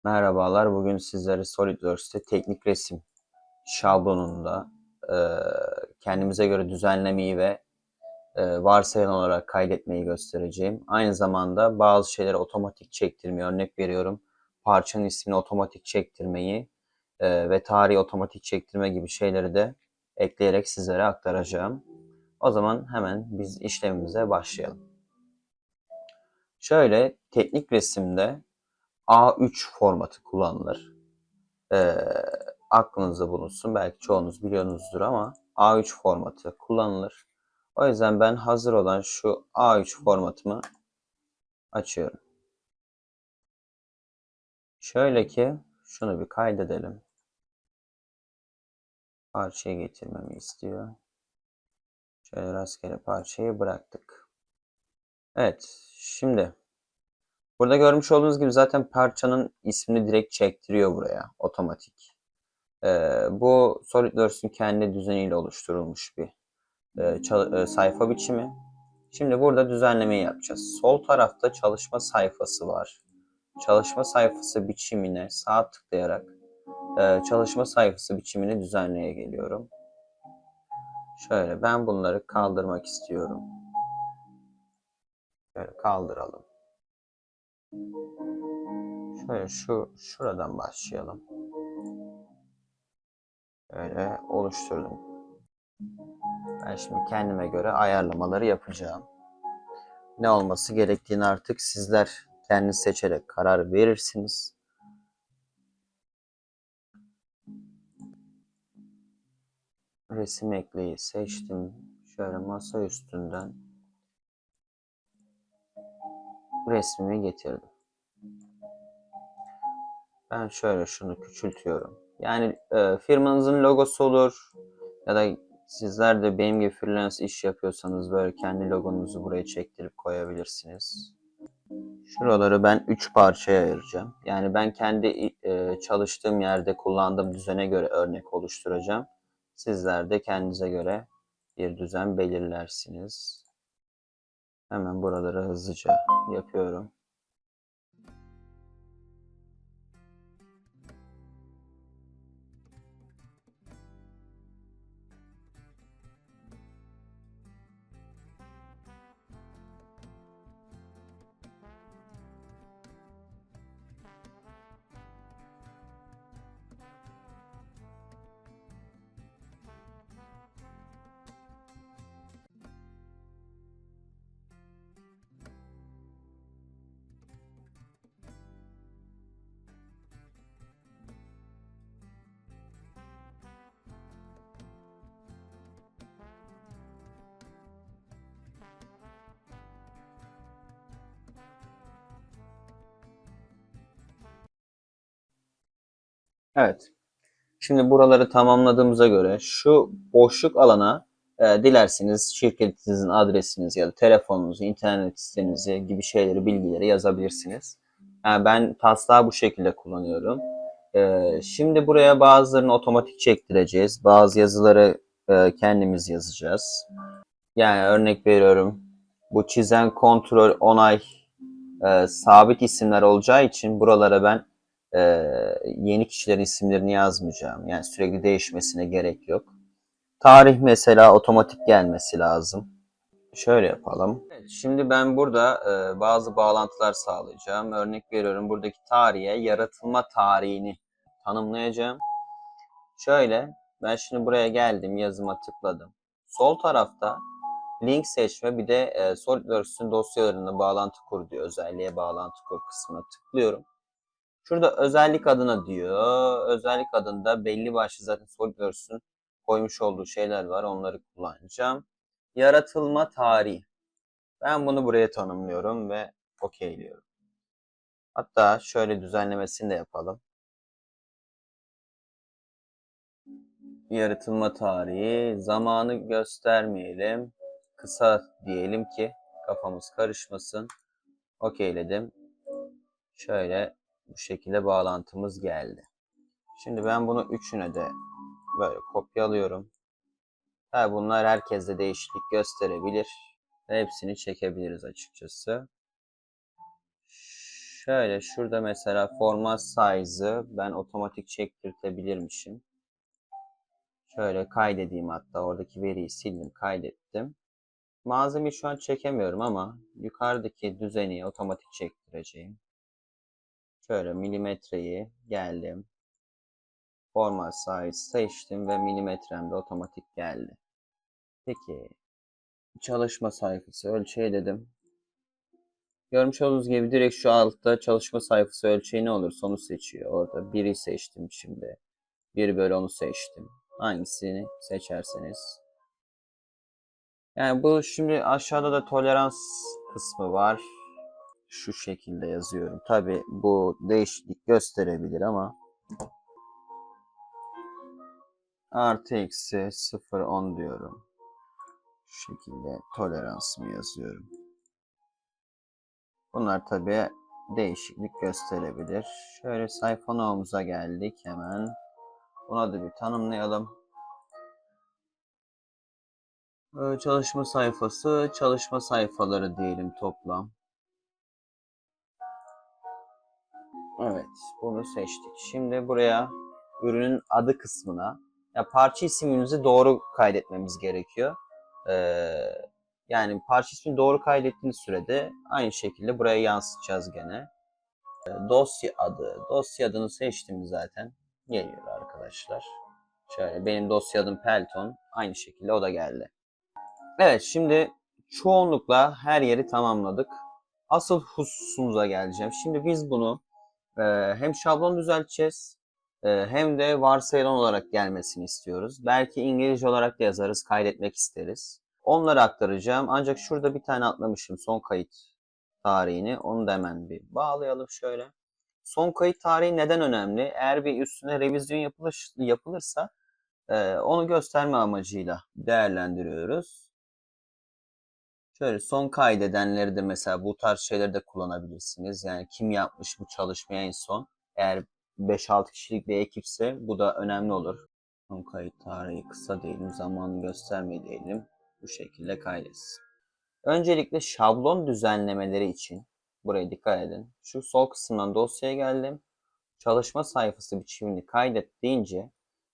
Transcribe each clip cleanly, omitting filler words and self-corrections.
Merhabalar, bugün sizlere SolidWorks'te teknik resim şablonunda kendimize göre düzenlemeyi ve varsayılan olarak kaydetmeyi göstereceğim. Aynı zamanda bazı şeyleri otomatik çektirmeyi, örnek veriyorum, parçanın ismini otomatik çektirmeyi ve tarihi otomatik çektirme gibi şeyleri de ekleyerek sizlere aktaracağım. O zaman hemen biz işlemimize başlayalım. Şöyle, teknik resimde A3 formatı kullanılır. e, aklınızda bulunsun. Belki çoğunuz biliyorsunuzdur ama A3 formatı kullanılır. O yüzden ben hazır olan şu A3 formatımı açıyorum. Şöyle ki şunu bir kaydedelim. Parçayı getirmemi istiyor. Şöyle rastgele parçayı bıraktık. Evet, şimdi burada görmüş olduğunuz gibi zaten parçanın ismini direkt çektiriyor buraya otomatik. Bu SolidWorks'ün kendi düzeniyle oluşturulmuş bir sayfa biçimi. Şimdi burada düzenlemeyi yapacağız. Sol tarafta çalışma sayfası var. Çalışma sayfası biçimine sağ tıklayarak çalışma sayfası biçimini düzenleye geliyorum. Şöyle ben bunları kaldırmak istiyorum. Şöyle kaldıralım. Şöyle şuradan başlayalım. Böyle oluşturdum. Ben şimdi kendime göre ayarlamaları yapacağım. Ne olması gerektiğini artık sizler kendiniz seçerek karar verirsiniz. Resim ekleyi seçtim. Şöyle masa üstünden resmimi getirdim. Ben şöyle şunu küçültüyorum. Yani firmanızın logosu olur ya da sizler de benim gibi freelance iş yapıyorsanız böyle kendi logonuzu buraya çektirip koyabilirsiniz. Şuraları ben 3 parçaya ayıracağım. Yani ben kendi çalıştığım yerde kullandığım düzene göre örnek oluşturacağım. Sizler de kendinize göre bir düzen belirlersiniz. Hemen buraları hızlıca yapıyorum. Evet. Şimdi buraları tamamladığımıza göre şu boşluk alana dilerseniz şirketinizin adresinizi ya da telefonunuzu, internet sitenizi gibi şeyleri, bilgileri yazabilirsiniz. Yani ben taslağı bu şekilde kullanıyorum. Şimdi buraya bazılarını otomatik çektireceğiz. Bazı yazıları kendimiz yazacağız. Yani örnek veriyorum. Bu çizen kontrol, onay sabit isimler olacağı için buralara ben e, yeni kişilerin isimlerini yazmayacağım. Yani sürekli değişmesine gerek yok. Tarih mesela otomatik gelmesi lazım. Şöyle yapalım. Evet, şimdi ben burada bazı bağlantılar sağlayacağım. Örnek veriyorum, buradaki tarihe yaratılma tarihini tanımlayacağım. Şöyle ben şimdi buraya geldim, yazıma tıkladım. Sol tarafta link seçme, bir de SolidWorks'ün dosyalarına bağlantı kur diyor. Özelliğe bağlantı kur kısmına tıklıyorum. Şurada özellik adına diyor. Özellik adında belli başlı zaten SolidWorks'ün koymuş olduğu şeyler var. Onları kullanacağım. Yaratılma tarihi. Ben bunu buraya tanımlıyorum ve okeyliyorum. Hatta şöyle düzenlemesini de yapalım. Yaratılma tarihi. Zamanı göstermeyelim. Kısa diyelim ki kafamız karışmasın. Okeyledim. Şöyle bu şekilde bağlantımız geldi. Şimdi ben bunu üçüne de böyle kopyalıyorum. Tabi bunlar herkeste değişiklik gösterebilir. Ve hepsini çekebiliriz açıkçası. Şöyle şurada mesela format size'ı ben otomatik çektirtebilirmişim. Şöyle kaydedeyim, hatta oradaki veriyi sildim, kaydettim. Malzemeyi şu an çekemiyorum ama yukarıdaki düzeni otomatik çektireceğim. Şöyle milimetreyi geldim. Format size seçtim ve milimetrem de otomatik geldi. Peki çalışma sayfası ölçeği dedim. Görmüş olduğunuz gibi direkt şu altta çalışma sayfası ölçeği ne olursa onu seçiyor. Orada 1'i seçtim şimdi. 1/10'u seçtim. Hangisini seçerseniz. Yani bu şimdi aşağıda da tolerans kısmı var. Şu şekilde yazıyorum. Tabi bu değişiklik gösterebilir ama artı eksi 0,10 diyorum. Şu şekilde toleransımı yazıyorum. Bunlar tabi değişiklik gösterebilir. Şöyle sayfa noktamıza geldik hemen. Buna da bir tanımlayalım. Çalışma sayfası, çalışma sayfaları diyelim toplam. Evet, bunu seçtik. Şimdi buraya ürünün adı kısmına parça isimimizi doğru kaydetmemiz gerekiyor. Yani parça ismini doğru kaydettiğiniz sürede aynı şekilde buraya yansıtacağız gene. Dosya adı. Dosya adını seçtim zaten. Geliyor arkadaşlar. Şöyle benim dosya adım Pelton. Aynı şekilde o da geldi. Evet, şimdi çoğunlukla her yeri tamamladık. Asıl hususumuza geleceğim. Şimdi biz bunu hem şablon düzelteceğiz hem de varsayılan olarak gelmesini istiyoruz. Belki İngilizce olarak da yazarız, kaydetmek isteriz. Onları aktaracağım. Ancak şurada bir tane atlamışım, son kayıt tarihini. Onu da hemen bir bağlayalım şöyle. Son kayıt tarihi neden önemli? Eğer bir üstüne revizyon yapılırsa onu gösterme amacıyla değerlendiriyoruz. Şöyle son kaydedenleri de mesela bu tarz şeyleri de kullanabilirsiniz. Yani kim yapmış bu çalışmayı en son. Eğer 5-6 kişilik bir ekipse bu da önemli olur. Son kayıt tarihi kısa diyelim, zamanı gösterme diyelim. Bu şekilde kaydetsin. Öncelikle şablon düzenlemeleri için buraya dikkat edin. Şu sol kısımdan dosyaya geldim. Çalışma sayfası biçimini kaydet deyince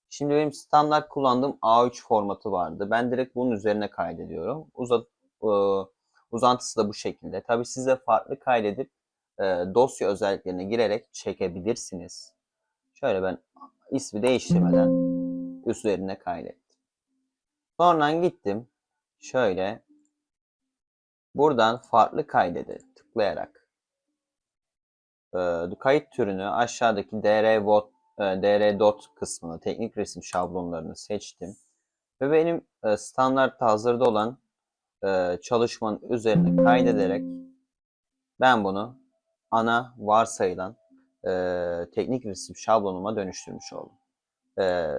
şimdi benim standart kullandığım A3 formatı vardı. Ben direkt bunun üzerine kaydediyorum. Uzantısı da bu şekilde. Tabii siz de farklı kaydedip dosya özelliklerine girerek çekebilirsiniz. Şöyle ben ismi değiştirmeden üzerine kaydettim. Sonra gittim. Şöyle buradan farklı kaydede tıklayarak kayıt türünü aşağıdaki dr.dot kısmını, teknik resim şablonlarını seçtim. Ve benim standart hazırda olan çalışmanın üzerine kaydederek ben bunu ana varsayılan teknik resim şablonuma dönüştürmüş oldum.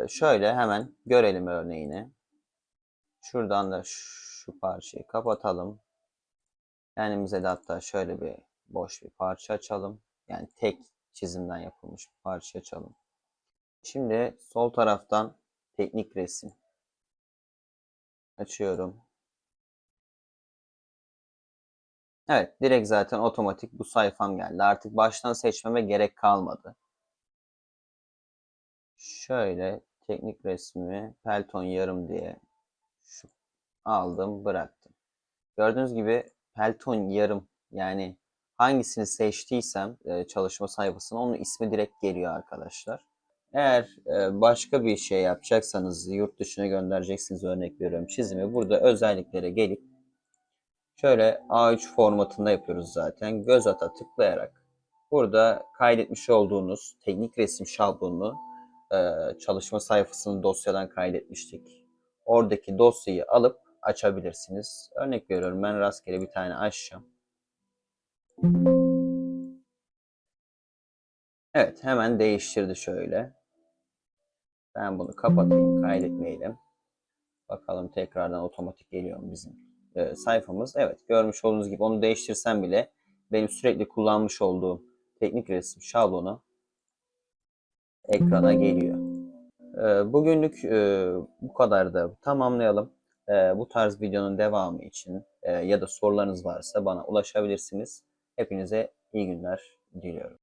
Şöyle hemen görelim örneğini. Şuradan da şu parçayı kapatalım. Kendimize de hatta şöyle bir boş bir parça açalım. Yani tek çizimden yapılmış bir parça açalım. Şimdi sol taraftan teknik resim açıyorum. Evet, direkt zaten otomatik bu sayfam geldi. Artık baştan seçmeme gerek kalmadı. Şöyle teknik resmi Pelton yarım diye aldım, bıraktım. Gördüğünüz gibi Pelton yarım, yani hangisini seçtiysem çalışma sayfasına onun ismi direkt geliyor arkadaşlar. Eğer başka bir şey yapacaksanız, yurt dışına göndereceksiniz, örnek veriyorum çizimi, burada özelliklere gelip şöyle A3 formatında yapıyoruz zaten. Göz ata tıklayarak burada kaydetmiş olduğunuz teknik resim şablonunu çalışma sayfasının dosyadan kaydetmiştik. Oradaki dosyayı alıp açabilirsiniz. Örnek veriyorum, ben rastgele bir tane açacağım. Evet, hemen değiştirdi şöyle. Ben bunu kapatayım, kaydetmeyelim. Bakalım tekrardan otomatik geliyor mu bizim sayfamız. Evet, görmüş olduğunuz gibi onu değiştirsem bile benim sürekli kullanmış olduğum teknik resim şablonu ekrana geliyor. Bugünlük bu kadar da tamamlayalım. Bu tarz videonun devamı için ya da sorularınız varsa bana ulaşabilirsiniz. Hepinize iyi günler. diliyorum.